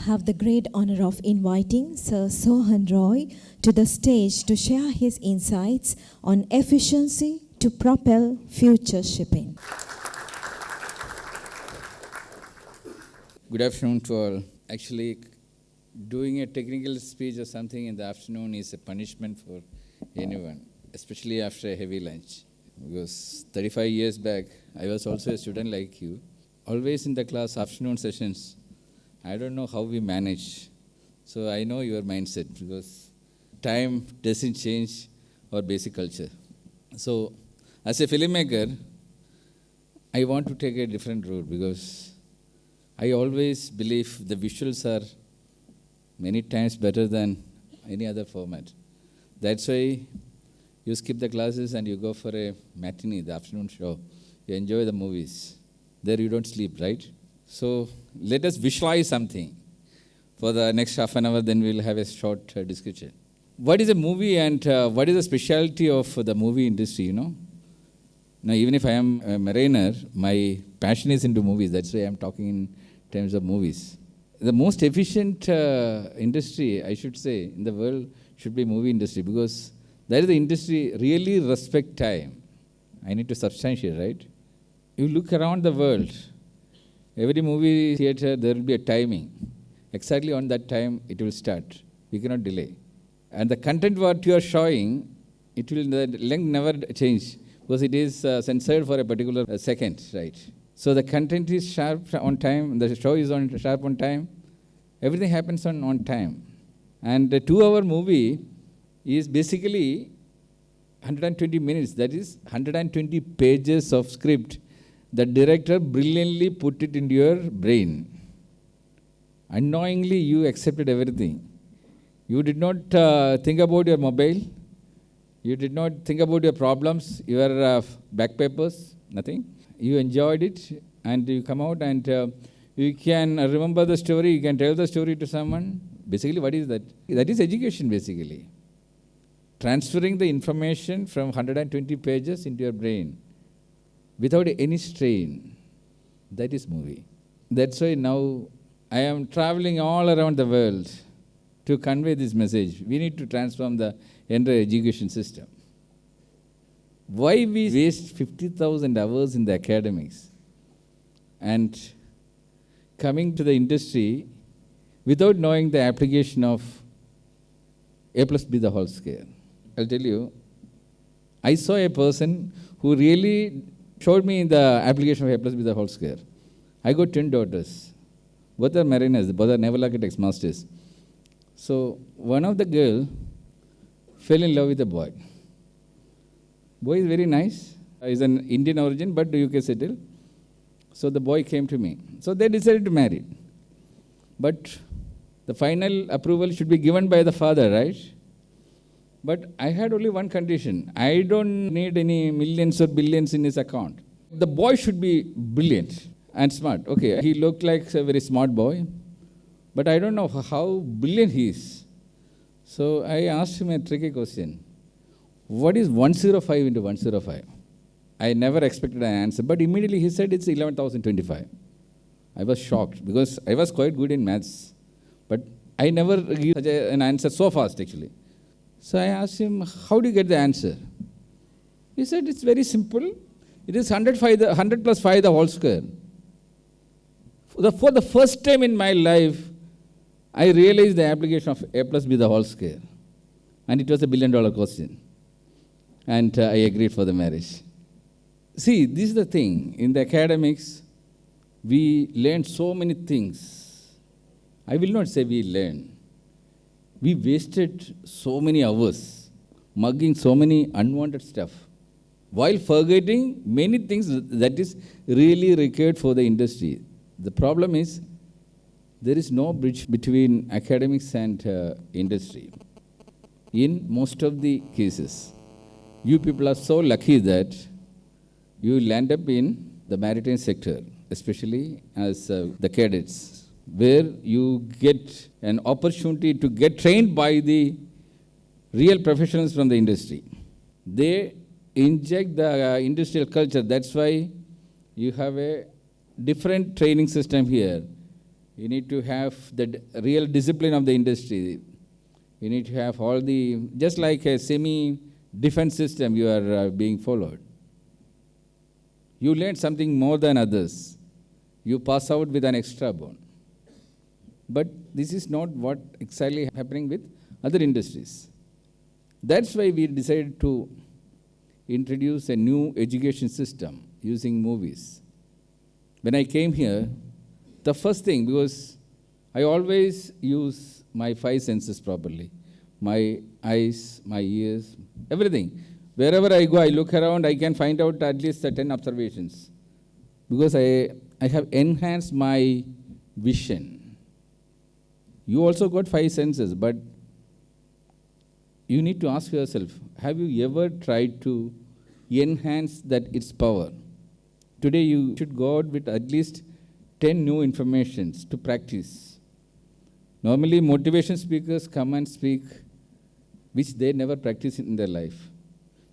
have the great honor of inviting Sir Sohan Roy to the stage to share his insights on efficiency to propel future shipping. Good afternoon to all. Actually, doing a technical speech or something in the afternoon is a punishment for anyone, especially after a heavy lunch. Because 35 years back, I was also a student like you. Always in the class, afternoon sessions, I don't know how we manage. So I know your mindset because time doesn't change our basic culture. So as a filmmaker, I want to take a different route because I always believe the visuals are many times better than any other format. That's why you skip the classes and you go for a matinee, the afternoon show. You enjoy the movies. There you don't sleep, right? So let us visualize something. For the next half an hour, then we'll have a short discussion. What is a movie and what is the specialty of the movie industry, you know? Now, even if I am a mariner, my passion is into movies. That's why I'm talking in terms of movies. The most efficient industry, I should say, in the world should be movie industry because that is the industry really respect time. I need to substantiate, right? You look around the world, every movie theater, there will be a timing. Exactly on that time, it will start. You cannot delay. And the content what you are showing, the length never change because it is censored for a particular second, right? So the content is sharp on time, the show is sharp on time, everything happens on time. And a 2-hour movie is basically 120 minutes, that is 120 pages of script. The director brilliantly put it into your brain. Unknowingly, you accepted everything. You did not think about your mobile. You did not think about your problems, your back papers, nothing. You enjoyed it and you come out and you can remember the story, you can tell the story to someone. Basically, what is that? That is education, basically. Transferring the information from 120 pages into your brain without any strain. That is movie. That's why now I am traveling all around the world to convey this message. We need to transform the entire education system. Why we waste 50,000 hours in the academics and coming to the industry without knowing the application of A plus B the whole square? I'll tell you, I saw a person who really showed me the application of A plus B the whole square. I got 10 daughters. Both are mariners, both are naval architects, masters. So one of the girl fell in love with a boy. Boy is very nice. He's an Indian origin, but UK settled. So the boy came to me. So they decided to marry. But the final approval should be given by the father, right? But I had only one condition. I don't need any millions or billions in his account. The boy should be brilliant and smart. Okay, he looked like a very smart boy, but I don't know how brilliant he is. So I asked him a tricky question. What is 105 into 105? I never expected an answer, but immediately he said it's 11,025. I was shocked because I was quite good in maths, but I never give such an answer so fast actually. So I asked him, how do you get the answer? He said, it's very simple. It is 100 plus 5 the whole square. For the first time in my life, I realized the application of A plus B the whole square. And it was $1 billion question. And I agreed for the marriage. See, this is the thing. In the academics, we learned so many things. I will not say we learned. We wasted so many hours mugging so many unwanted stuff while forgetting many things that is really required for the industry. The problem is there is no bridge between academics and industry. In most of the cases, you people are so lucky that you land up in the maritime sector, especially as the cadets, where you get an opportunity to get trained by the real professionals from the industry. They inject the industrial culture. That's why you have a different training system here. You need to have the real discipline of the industry. You need to have all the, just like a semi-defense system you are being followed. You learn something more than others. You pass out with an extra bone. But this is not what exactly happening with other industries. That's why we decided to introduce a new education system using movies. When I came here, the first thing, because I always use my 5 senses properly, my eyes, my ears, everything. Wherever I go, I look around, I can find out at least 10 observations. Because I have enhanced my vision. You also got 5 senses, but you need to ask yourself, have you ever tried to enhance that its power? Today you should go out with at least 10 new informations to practice. Normally motivation speakers come and speak which they never practice in their life.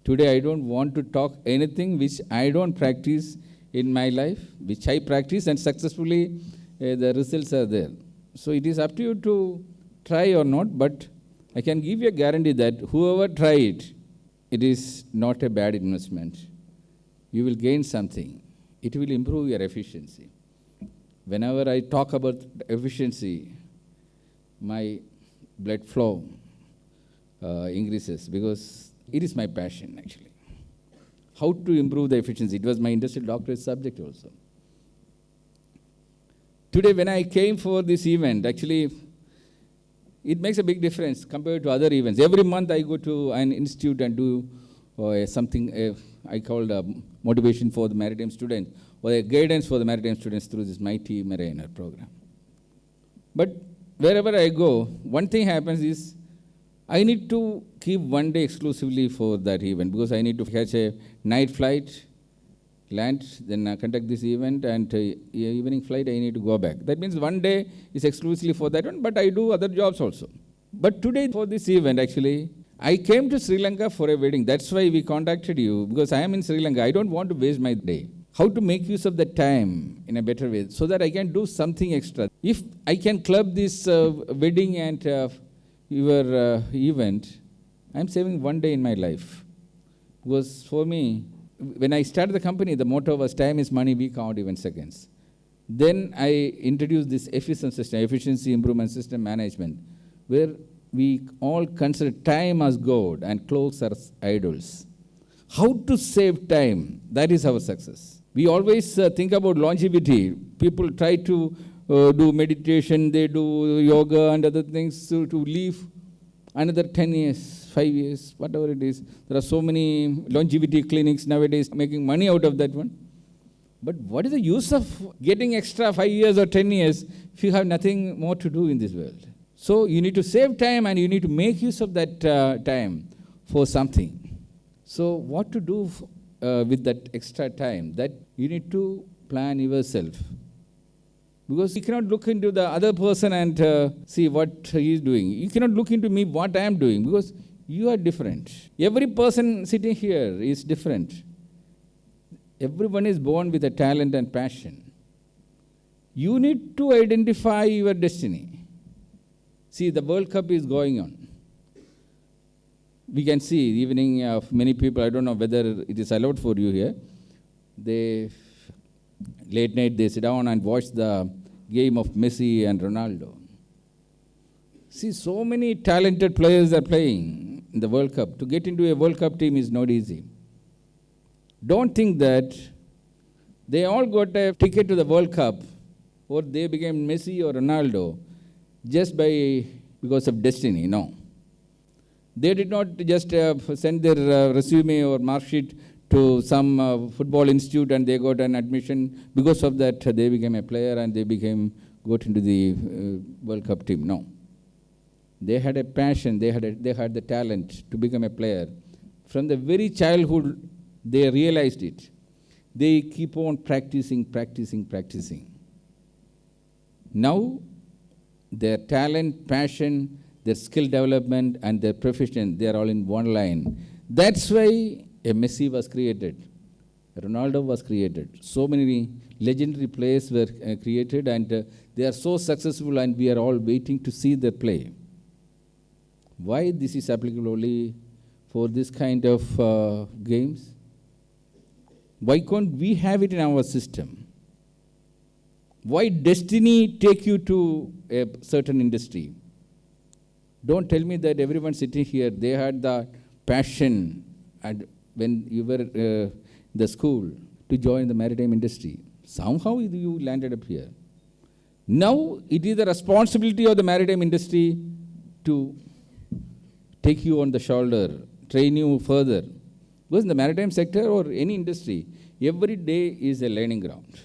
Today I don't want to talk anything which I don't practice in my life, which I practice and successfully the results are there. So it is up to you to try or not, but I can give you a guarantee that whoever try it, it is not a bad investment. You will gain something. It will improve your efficiency. Whenever I talk about efficiency, my blood flow increases because it is my passion actually. How to improve the efficiency? It was my industrial doctorate subject also. Today when I came for this event, actually, it makes a big difference compared to other events. Every month I go to an institute and do something I call motivation for the maritime students, or a guidance for the maritime students through this Mighty Mariner program. But wherever I go, one thing happens is I need to keep one day exclusively for that event because I need to catch a night flight, land, then conduct this event, and evening flight I need to go back. That means one day is exclusively for that one, but I do other jobs also. But today for this event actually, I came to Sri Lanka for a wedding. That's why we contacted you, because I am in Sri Lanka. I don't want to waste my day. How to make use of the time in a better way so that I can do something extra. If I can club this wedding and your event, I'm saving one day in my life. Because for me, when I started the company, the motto was time is money, we count even seconds. Then I introduced this efficiency improvement system management, where we all consider time as God and clocks as idols. How to save time? That is our success. We always think about longevity. People try to do meditation, they do yoga and other things to live another 10 years, 5 years, whatever it is. There are so many longevity clinics nowadays making money out of that one. But what is the use of getting extra 5 years or 10 years if you have nothing more to do in this world? So you need to save time and you need to make use of that time for something. So what to do with that extra time? That you need to plan yourself. Because you cannot look into the other person and see what he is doing. You cannot look into me what I am doing because you are different. Every person sitting here is different. Everyone is born with a talent and passion. You need to identify your destiny. See, the World Cup is going on. We can see evening of many people, I don't know whether it is allowed for you here. Late night they sit down and watch the game of Messi and Ronaldo. See, so many talented players are playing in the World Cup. To get into a World Cup team is not easy. Don't think that they all got a ticket to the World Cup or they became Messi or Ronaldo just because of destiny. No. They did not just send their resume or mark sheet to some football institute and they got an admission. Because of that, they became a player and they got into the World Cup team. No. They had a passion, they had the talent to become a player. From the very childhood, they realized it. They keep on practicing. Now, their talent, passion, their skill development, and their profession, they are all in one line. That's why a Messi was created. Ronaldo was created. So many legendary players were created, and they are so successful, and we are all waiting to see their play. Why this is applicable only for this kind of games? Why can't we have it in our system? Why destiny take you to a certain industry? Don't tell me that everyone sitting here, they had the passion and when you were in the school to join the maritime industry. Somehow you landed up here. Now it is the responsibility of the maritime industry to take you on the shoulder, train you further. Because in the maritime sector or any industry, every day is a learning ground.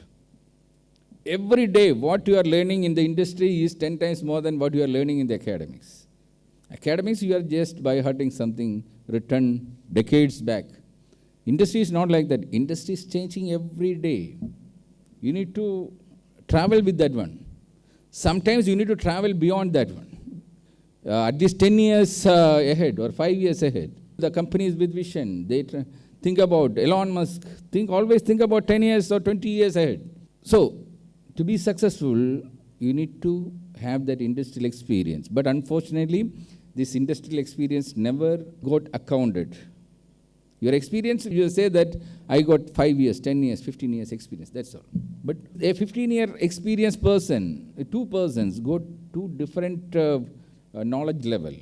Every day, what you are learning in the industry is 10 times more than what you are learning in the academics. Academics, you are just by hearting something written decades back. Industry is not like that. Industry is changing every day. You need to travel with that one. Sometimes you need to travel beyond that one. At least 10 years ahead or 5 years ahead. The companies with vision, they think about Elon Musk, always think about 10 years or 20 years ahead. So, to be successful, you need to have that industrial experience. But unfortunately, this industrial experience never got accounted. Your experience, you say that I got 5 years, 10 years, 15 years experience, that's all. But a 15-year experienced person, two persons got two different knowledge level.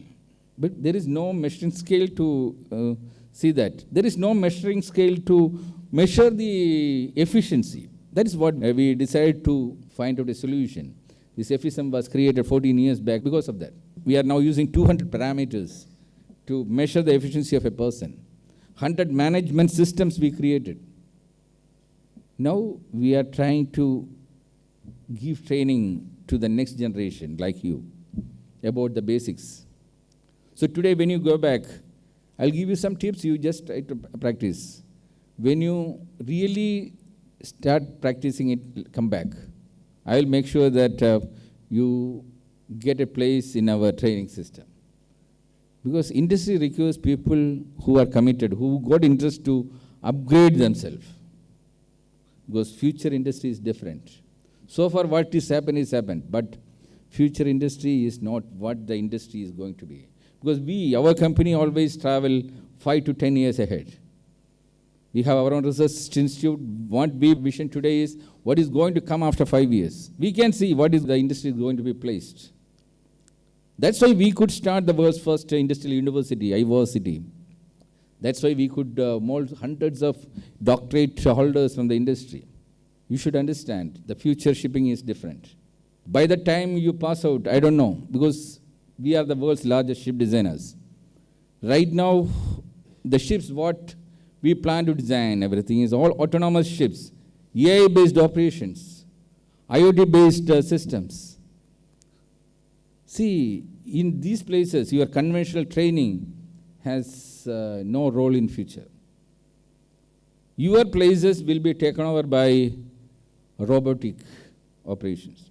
But there is no measuring scale to see that. There is no measuring scale to measure the efficiency. That is what we decided to find out a solution. This FSM was created 14 years back because of that. We are now using 200 parameters to measure the efficiency of a person. 100 management systems we created. Now we are trying to give training to the next generation like you about the basics. So today when you go back, I'll give you some tips, you just try to practice. When you really start practicing it, come back. I will make sure that you get a place in our training system. Because industry requires people who are committed, who got interest to upgrade themselves. Because future industry is different. So far what is happened, but future industry is not what the industry is going to be. Because our company always travel 5 to 10 years ahead. We have our own research institute. What we vision today is what is going to come after 5 years. We can see what is the industry going to be placed. That's why we could start the world's first industrial university, iVersity. That's why we could mold hundreds of doctorate holders from the industry. You should understand, the future shipping is different. By the time you pass out, I don't know, because we are the world's largest ship designers. Right now, the ships, what we plan to design, everything is all autonomous ships, AI-based operations, IoT-based systems. See, in these places, your conventional training has no role in future. Your places will be taken over by robotic operations.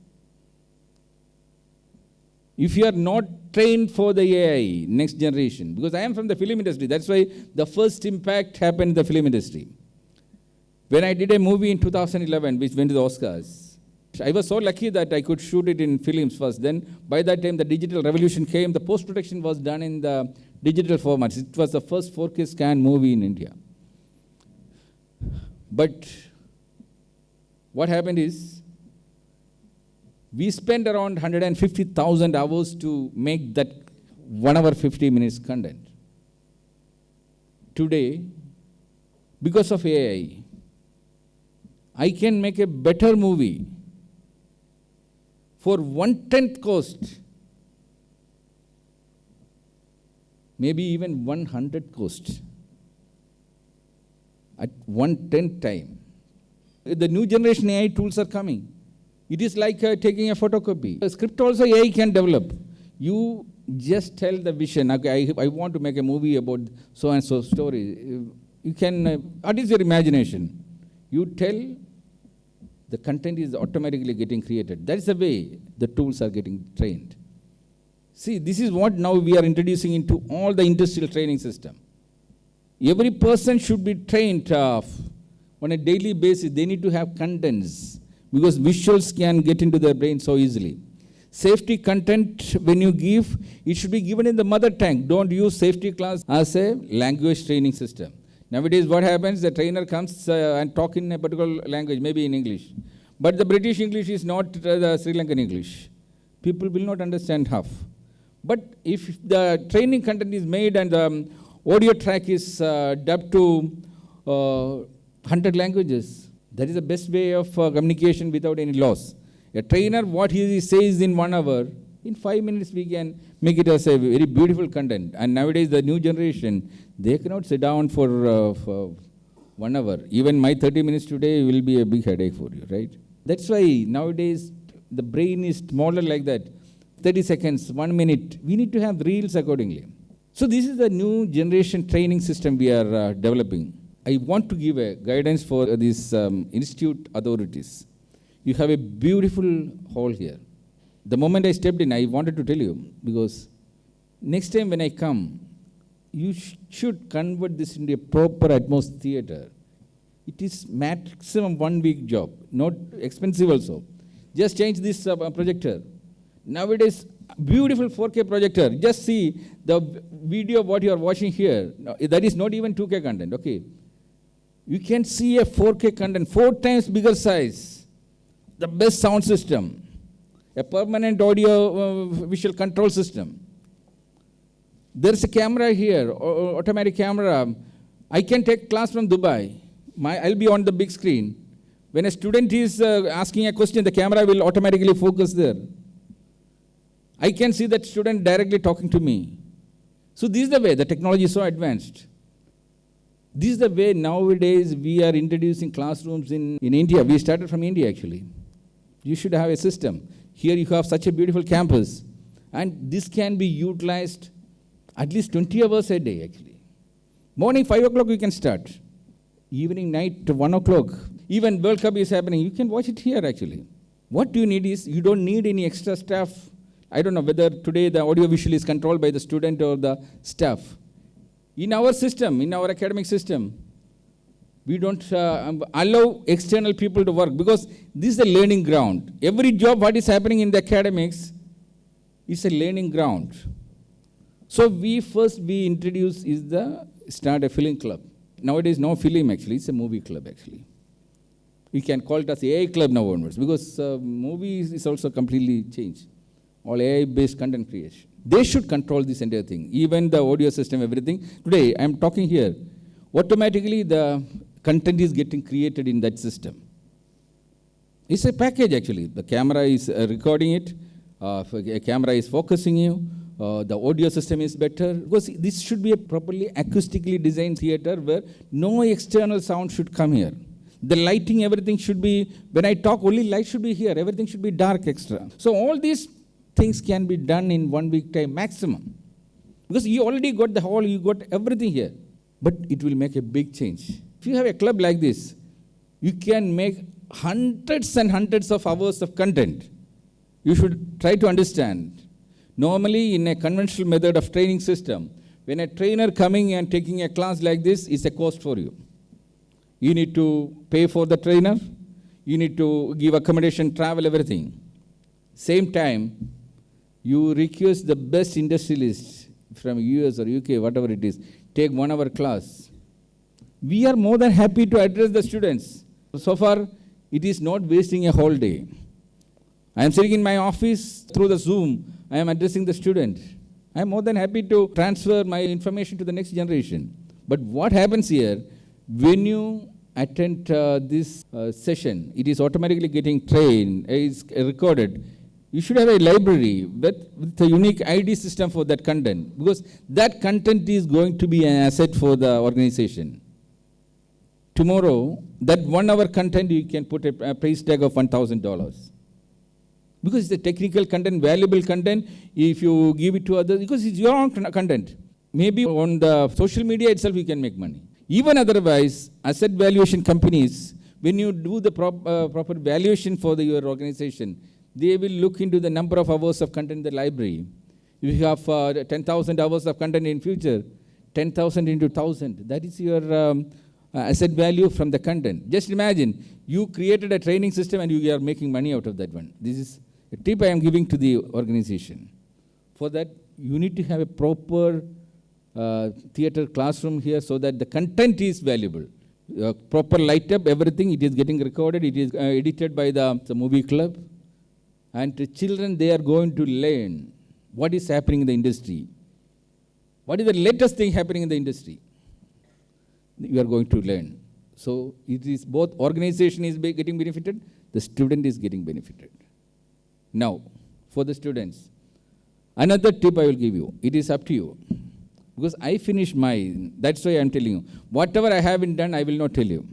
If you are not trained for the AI, next generation, because I am from the film industry, that's why the first impact happened in the film industry. When I did a movie in 2011, which went to the Oscars, I was so lucky that I could shoot it in films first. Then, by that time, the digital revolution came. The post-production was done in the digital formats. It was the first 4K scan movie in India. But what happened is, we spent around 150,000 hours to make that 1 hour 50 minutes content. Today, because of AI, I can make a better movie for 1/10 cost, maybe even 100 cost, at 1/10 time. The new generation AI tools are coming. It is like taking a photocopy. A script also AI can develop. You just tell the vision, okay, I want to make a movie about so-and-so story. You can, what is your imagination? You tell, the content is automatically getting created. That is the way the tools are getting trained. See, this is what now we are introducing into all the industrial training system. Every person should be trained on a daily basis, they need to have contents because visuals can get into their brain so easily. Safety content, when you give, it should be given in the mother tongue. Don't use safety class as a language training system. Nowadays, what happens, the trainer comes and talk in a particular language, maybe in English. But the British English is not the Sri Lankan English. People will not understand half. But if the training content is made and the audio track is dubbed to 100 languages, that is the best way of communication without any loss. A trainer, what he says in 1 hour, in 5 minutes we can make it as a very beautiful content. And nowadays the new generation, they cannot sit down for 1 hour. Even my 30 minutes today will be a big headache for you, right? That's why nowadays the brain is smaller like that. 30 seconds, 1 minute. We need to have reels accordingly. So this is the new generation training system we are developing. I want to give a guidance for these institute authorities. You have a beautiful hall here. The moment I stepped in, I wanted to tell you, because next time when I come, you should convert this into a proper Atmos theater. It is maximum 1 week job, not expensive also. Just change this projector. Nowadays, beautiful 4K projector. Just see the video what you are watching here. No, that is not even 2K content, okay? You can see a 4K content, 4 times bigger size. The best sound system, a permanent audio visual control system. There's a camera here, automatic camera. I can take class from Dubai. I'll be on the big screen. When a student is asking a question, the camera will automatically focus there. I can see that student directly talking to me. So this is the way, the technology is so advanced. This is the way nowadays we are introducing classrooms in India. We started from India actually. You should have a system. Here you have such a beautiful campus. And this can be utilized at least 20 hours a day actually. Morning 5 o'clock you can start. Evening, night 1 o'clock. Even World Cup is happening. You can watch it here actually. What you need is, you don't need any extra staff. I don't know whether today the audio visual is controlled by the student or the staff. In our system, in our academic system, we don't allow external people to work because this is a learning ground. Every job what is happening in the academics is a learning ground. So we introduce is start a film club. Nowadays no film actually, it's a movie club actually. We can call it as AI club now onwards because movies is also completely changed. All AI based content creation. They should control this entire thing, even the audio system, everything. Today I am talking here, automatically the content is getting created in that system. It's a package actually. The camera is recording it, a camera is focusing you, the audio system is better. Because this should be a properly acoustically designed theater where no external sound should come here. The lighting, everything should be, when I talk, only light should be here, everything should be dark extra. So all these things can be done in 1 week time maximum. Because you already got the hall, you got everything here. But it will make a big change. If you have a club like this, you can make hundreds and hundreds of hours of content. You should try to understand. Normally, in a conventional method of training system, when a trainer coming and taking a class like this, is a cost for you. You need to pay for the trainer. You need to give accommodation, travel, everything. Same time, you request the best industrialists from US or UK, whatever it is, take 1 hour class. We are more than happy to address the students. So far, it is not wasting a whole day. I am sitting in my office through the Zoom. I am addressing the student. I am more than happy to transfer my information to the next generation. But what happens here, when you attend this session, it is automatically getting trained, is recorded. You should have a library with a unique ID system for that content, because that content is going to be an asset for the organization. Tomorrow, that 1 hour content, you can put a price tag of $1,000. Because it's a technical content, valuable content, if you give it to others, because it's your own content. Maybe on the social media itself, you can make money. Even otherwise, asset valuation companies, when you do the proper valuation for your organization, they will look into the number of hours of content in the library. If you have 10,000 hours of content in future, 10,000 into 1,000, that is your asset value from the content. Just imagine, you created a training system and you are making money out of that one. This is a tip I am giving to the organization. For that, you need to have a proper theater classroom here so that the content is valuable. Proper light up, everything, it is getting recorded, it is edited by the movie club. And the children, they are going to learn what is happening in the industry. What is the latest thing happening in the industry? You are going to learn. So it is both organization is getting benefited, the student is getting benefited. Now, for the students, another tip I will give you. It is up to you. Because I finished mine. That's why I am telling you. Whatever I haven't done, I will not tell you.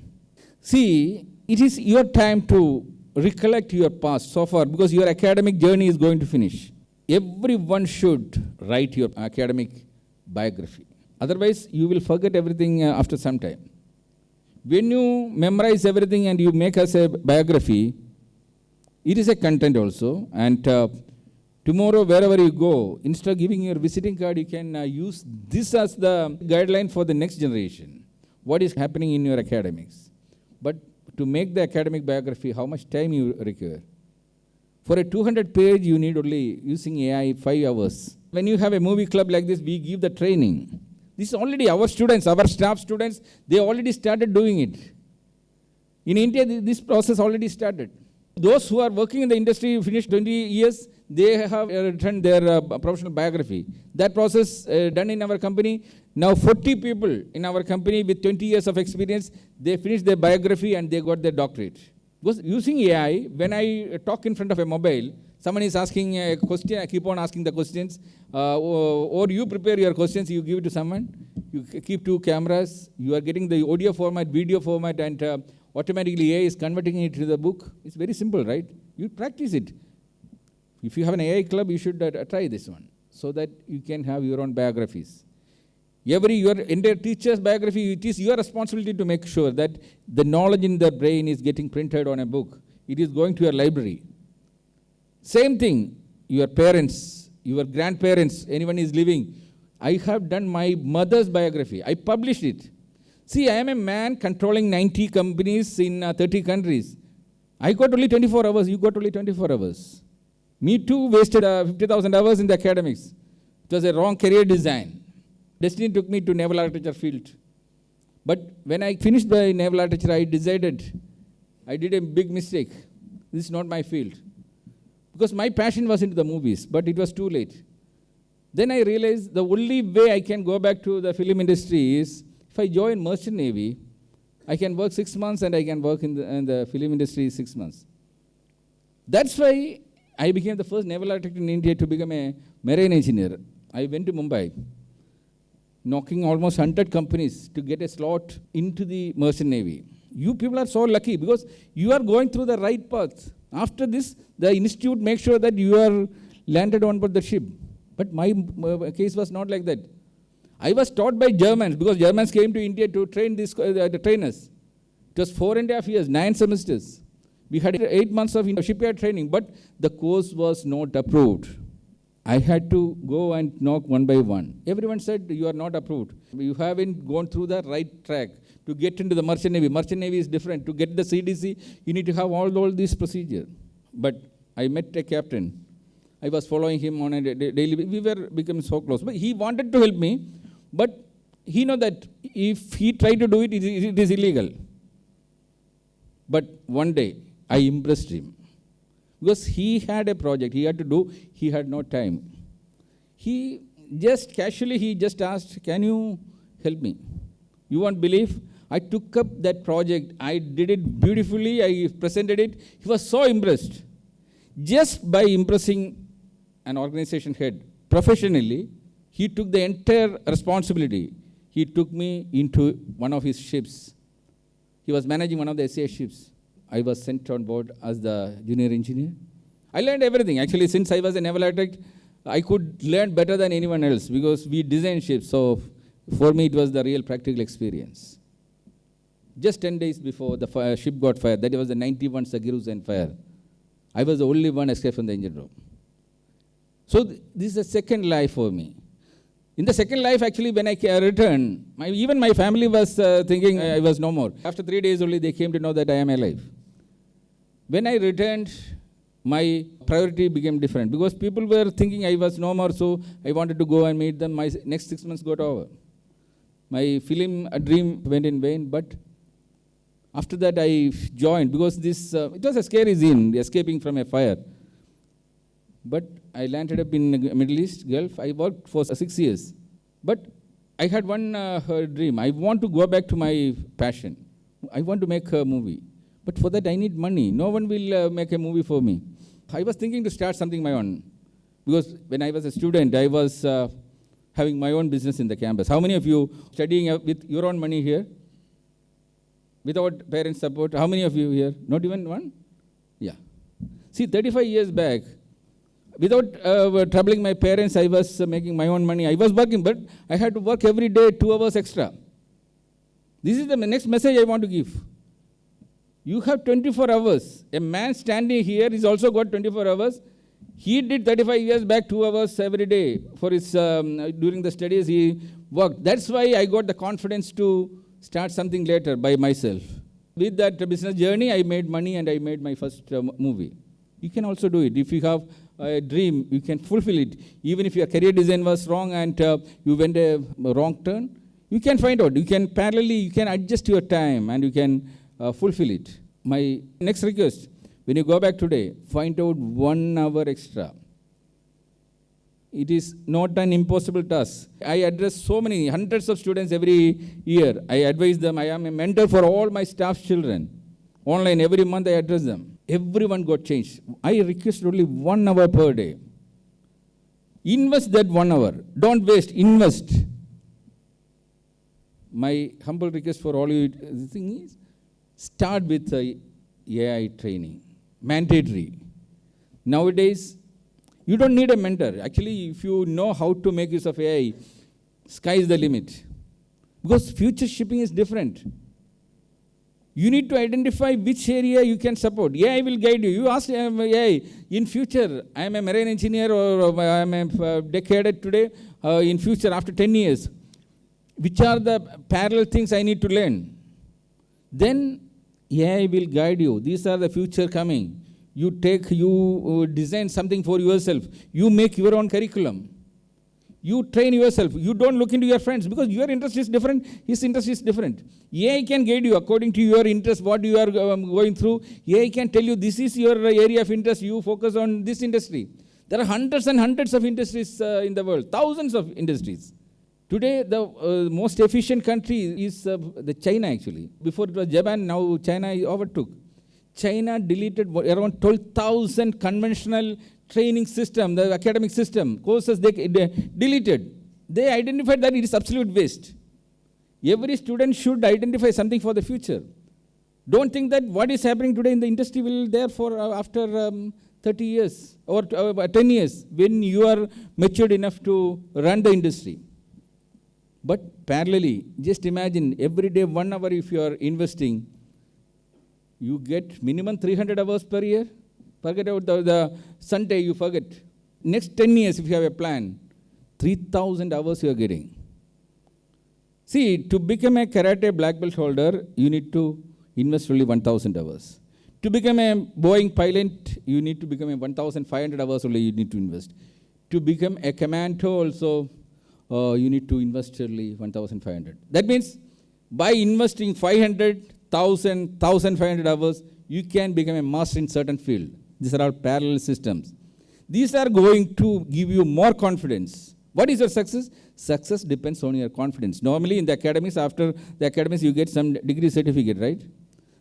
See, it is your time to recollect your past so far because your academic journey is going to finish. Everyone should write your academic biography. Otherwise, you will forget everything after some time. When you memorize everything and you make us a biography, it is a content also. And tomorrow, wherever you go, instead of giving your visiting card, you can use this as the guideline for the next generation. What is happening in your academics? But to make the academic biography, how much time you require? For a 200 page, you need only, using AI, 5 hours. When you have a movie club like this, we give the training. This is already our students, our staff students, they already started doing it. In India, this process already started. Those who are working in the industry, finished 20 years, they have written their professional biography. That process done in our company. Now 40 people in our company with 20 years of experience, they finished their biography and they got their doctorate. Because using AI, when I talk in front of a mobile, someone is asking a question, I keep on asking the questions, or you prepare your questions, you give it to someone, you keep 2 cameras, you are getting the audio format, video format, and automatically AI is converting it to the book. It's very simple, right? You practice it. If you have an AI club, you should try this one so that you can have your own biographies. Your entire teacher's biography, it is your responsibility to make sure that the knowledge in their brain is getting printed on a book. It is going to your library. Same thing, your parents, your grandparents, anyone is living. I have done my mother's biography. I published it. See, I am a man controlling 90 companies in 30 countries. I got only 24 hours, you got only 24 hours. Me too wasted 50,000 hours in the academics. It was a wrong career design. Destiny took me to naval architecture field. But when I finished my naval architecture, I decided I did a big mistake. This is not my field. Because my passion was into the movies, but it was too late. Then I realized the only way I can go back to the film industry is if I join Merchant Navy, I can work 6 months and I can work in the film industry 6 months. That's why I became the first naval architect in India to become a marine engineer. I went to Mumbai, knocking almost 100 companies to get a slot into the Merchant Navy. You people are so lucky because you are going through the right path. After this, the institute makes sure that you are landed on board the ship. But my case was not like that. I was taught by Germans because Germans came to India to train the trainers. It was 4.5 years, 9 semesters. We had 8 months of shipyard training, but the course was not approved. I had to go and knock one by one. Everyone said, you are not approved. You haven't gone through the right track to get into the Merchant Navy. Merchant Navy is different. To get the CDC, you need to have all this procedure. But I met a captain. I was following him on a daily basis. We were becoming so close. But he wanted to help me, but he knew that if he tried to do it, it is illegal. But one day, I impressed him. Because he had a project he had to do, he had no time. He just casually, he just asked, can you help me? You won't believe, I took up that project, I did it beautifully, I presented it. He was so impressed. Just by impressing an organization head professionally, he took the entire responsibility. He took me into one of his ships. He was managing one of the SAS ships. I was sent on board as the junior engineer. I learned everything. Actually, since I was a naval architect, I could learn better than anyone else because we designed ships. So for me, it was the real practical experience. Just 10 days before the ship got fired, that was the 91 Sagirusan fire, I was the only one escaped from the engine room. So this is a second life for me. In the second life, actually, when I returned, even my family was thinking I was no more. After 3 days only, they came to know that I am alive. When I returned, my priority became different because people were thinking I was no more, so I wanted to go and meet them. My next 6 months got over. My film dream went in vain, but after that I joined because it was a scary scene, escaping from a fire. But I landed up in the Middle East, Gulf. I worked for 6 years. But I had one dream. I want to go back to my passion. I want to make a movie. But for that I need money. No one will make a movie for me. I was thinking to start something my own. Because when I was a student, I was having my own business in the campus. How many of you studying with your own money here? Without parents' support? How many of you here? Not even one? Yeah. See, 35 years back, without troubling my parents, I was making my own money. I was working, but I had to work every day 2 hours extra. This is the next message I want to give. You have 24 hours. A man standing here is also got 24 hours. He did 35 years back 2 hours every day for his during the studies. He worked. That's why I got the confidence to start something later by myself. With that business journey, I made money and I made my first movie. You can also do it. If you have a dream, you can fulfill it. Even if your career design was wrong and you went a wrong turn, you can find out. You can parallelly, you can adjust your time and you can fulfill it. My next request, when you go back today, find out 1 hour extra. It is not an impossible task. I address so many, hundreds of students every year. I advise them. I am a mentor for all my staff's children. Online, every month I address them. Everyone got changed. I request only 1 hour per day. Invest that 1 hour. Don't waste. Invest. My humble request for all you, the thing is, start with AI training. Mandatory. Nowadays, you don't need a mentor. Actually, if you know how to make use of AI, sky is the limit. Because future shipping is different. You need to identify which area you can support. AI will guide you. You ask AI, in future, I am a marine engineer or I am a cadet today, in future, after 10 years, which are the parallel things I need to learn? Then AI will guide you. These are the future coming. You design something for yourself. You make your own curriculum. You train yourself. You don't look into your friends because your interest is different, his interest is different. AI can guide you according to your interest, what you are going through. AI can tell you this is your area of interest. You focus on this industry. There are hundreds and hundreds of industries in the world, thousands of industries. Today, the most efficient country is the China actually. Before it was Japan, now China overtook. China deleted around 12,000 conventional training system, the academic system, courses they deleted. They identified that it is absolute waste. Every student should identify something for the future. Don't think that what is happening today in the industry will be there for after 30 years or 10 years when you are matured enough to run the industry. But parallelly, just imagine every day 1 hour if you are investing, you get minimum 300 hours per year. Forget about the Sunday, you forget. Next 10 years, if you have a plan, 3,000 hours you are getting. See, to become a karate black belt holder, you need to invest only 1,000 hours. To become a Boeing pilot, you need to become a 1,500 hours only you need to invest. To become a commando also, you need to invest only 1,500. That means by investing 500, 1,000, 1,500 hours, you can become a master in certain field. These are all parallel systems. These are going to give you more confidence. What is your success? Success depends on your confidence. Normally in the academics, after the academics, you get some degree certificate, right?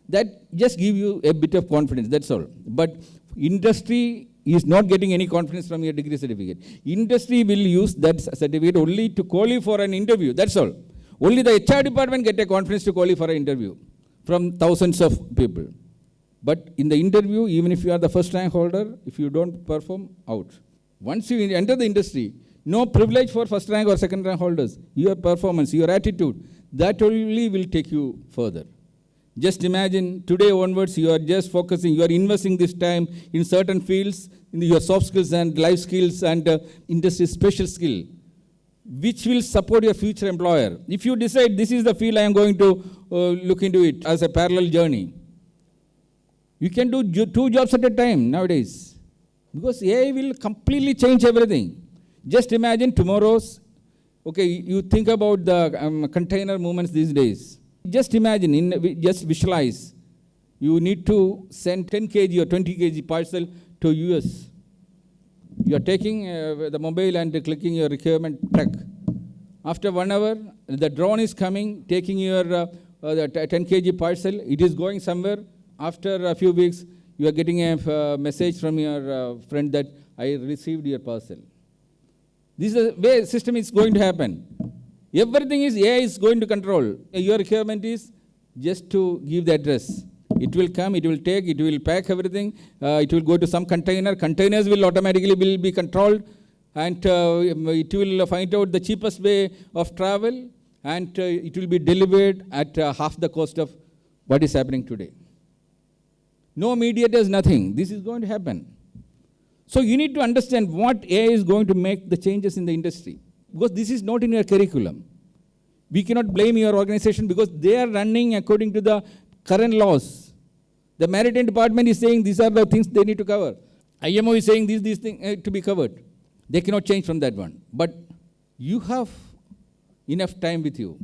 That just give you a bit of confidence, that's all. But industry is not getting any confidence from your degree certificate. Industry will use that certificate only to call you for an interview, that's all. Only the HR department get a confidence to call you for an interview from thousands of people. But in the interview, even if you are the first rank holder, if you don't perform, out. Once you enter the industry, no privilege for first rank or second rank holders. Your performance, your attitude, that only will take you further. Just imagine today onwards, you are just focusing, you are investing this time in certain fields, in your soft skills and life skills and industry special skill. which will support your future employer. If you decide this is the field I am going to look into it as a parallel journey, you can do 2 jobs at a time nowadays, because AI will completely change everything. Just imagine tomorrow's, okay, you think about the container movements these days. Just imagine, just visualize. You need to send 10 kg or 20 kg parcel to US. You are taking the mobile and clicking your requirement track. After 1 hour, the drone is coming, taking your the 10 kg parcel. It is going somewhere. After a few weeks, you are getting a message from your friend that I received your parcel. This is the way system is going to happen. Everything is AI is going to control. Your requirement is just to give the address. It will come, it will take, it will pack everything. It will go to some container. Containers will automatically be controlled, and it will find out the cheapest way of travel, and it will be delivered at half the cost of what is happening today. No mediators, nothing. This is going to happen. So you need to understand what AI is going to make the changes in the industry, because this is not in your curriculum. We cannot blame your organization because they are running according to the current laws. The maritime department is saying these are the things they need to cover. IMO is saying these things to be covered. They cannot change from that one. But you have enough time with you.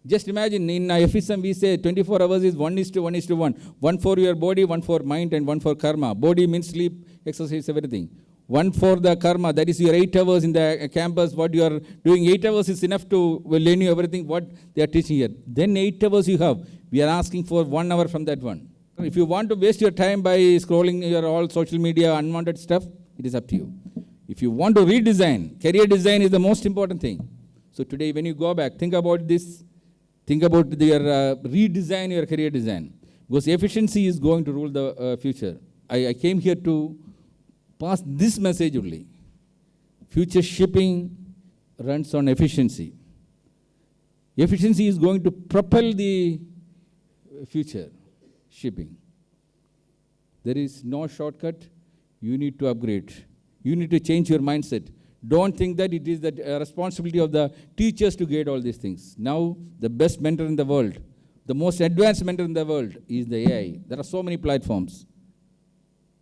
Just imagine in FSM we say 24 hours is 1:1:1. 1 for your body, 1 for mind, and 1 for karma. Body means sleep, exercise, everything. 1 for the karma, that is your 8 hours in the campus. What you are doing, 8 hours is enough to learn you everything what they are teaching here. Then 8 hours you have. We are asking for 1 hour from that one. If you want to waste your time by scrolling your all social media, unwanted stuff, it is up to you. If you want to redesign, career design is the most important thing. So today when you go back, think about this. Think about your redesign your career design. Because efficiency is going to rule the future. I came here to pass this message only. Future shipping runs on efficiency. Efficiency is going to propel the future shipping. There is no shortcut. You need to upgrade. You need to change your mindset. Don't think that it is the responsibility of the teachers to guide all these things. Now, the best mentor in the world, the most advanced mentor in the world is the AI. There are so many platforms.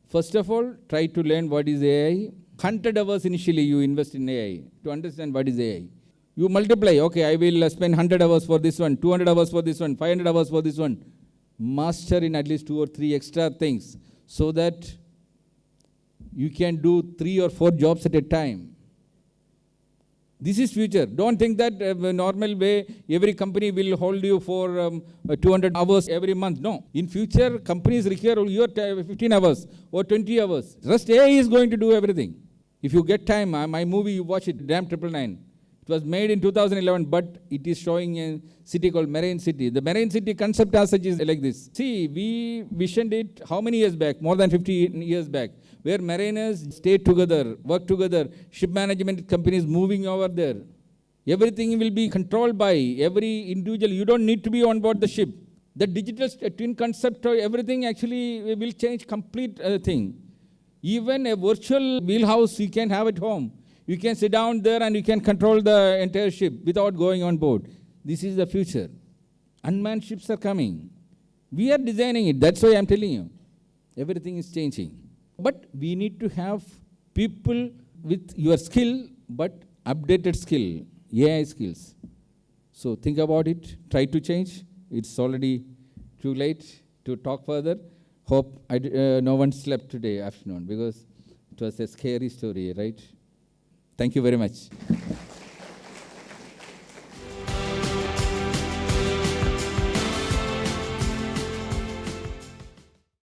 First of all, try to learn what is AI. 100 hours initially you invest in AI to understand what is AI. You multiply, okay, I will spend 100 hours for this one, 200 hours for this one, 500 hours for this one. Master in at least 2 or 3 extra things so that you can do 3 or 4 jobs at a time. This is future. Don't think that normal way every company will hold you for 200 hours every month. No. In future, companies require your 15 hours or 20 hours. Rest AI is going to do everything. If you get time, my movie, you watch it, Damn 999. It was made in 2011, but it is showing a city called Marine City. The Marine City concept as such is like this. See, we visioned it how many years back? More than 50 years back. Where mariners stay together, work together, ship management companies moving over there. Everything will be controlled by every individual. You don't need to be on board the ship. The digital twin concept, everything actually will change complete thing. Even a virtual wheelhouse you can have at home. You can sit down there and you can control the entire ship without going on board. This is the future. Unmanned ships are coming. We are designing it. That's why I'm telling you. Everything is changing. But we need to have people with your skill, but updated skill, AI skills. So think about it. Try to change. It's already too late to talk further. Hope no one slept today afternoon because it was a scary story, right? Thank you very much.